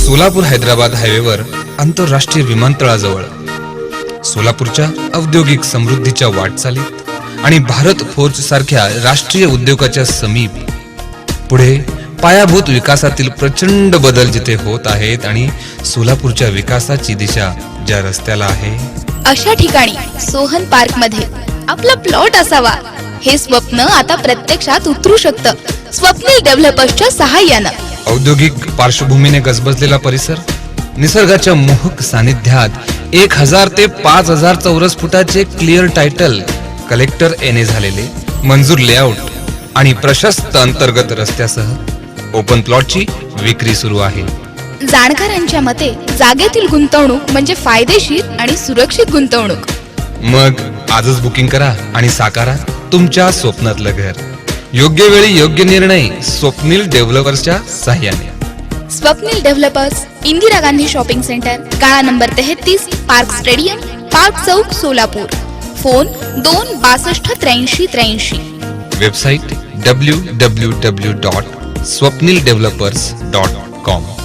सोलापूर हैदराबाद हायवेवर आंतरराष्ट्रीय विमानतळाजवळ सोलापूरच्या औद्योगिक समृद्धीच्या वाटचालीत आणि भारत फोर्ज सारख्या राष्ट्रीय उद्योगाच्या समीप पुढे पायाभूत विकासातील प्रचंड बदल जिथे होत आहेत आणि सोलापूरच्या विकासाची दिशा ज्या रस्त्याला आहे, अशा ठिकाणी सोहन पार्क मध्ये आपला प्लॉट असावा हे स्वप्न आता प्रत्यक्षात उतरू शकतं. स्वप्नील डेव्हलपर्सच्या सहाय्यानं औद्योगिक पार्श्वभूमीने गजबजलेला परिसर, निसर्गाच्या मोहक सानिध्यात 1000 ते 5000 चौरस फुटाचे क्लिअर टायटल कलेक्टर एने झालेले मंजूर लेआउट आणि प्रशस्त अंतर्गत रस्त्यासह ओपन प्लॉटची विक्री सुरू आहे. जाणकारांच्या मते जागेतील गुंतवणूक म्हणजे फायदेशीर आणि सुरक्षित गुंतवणूक. मग आजच बुकिंग करा आणि साकारा तुमच्या स्वप्नातलं घर. योग्य वेळी योग्य निर्णय स्वप्नील डेव्हलपर्सच्या सहाय्याने. Swapnil developers, Indira Gandhi shopping centre, गाळा नंबर 33, पार्क स्टेडियम, पार्क चौक, सोलापूर. फोन 2626383. Website www.swapnildevelopers.com.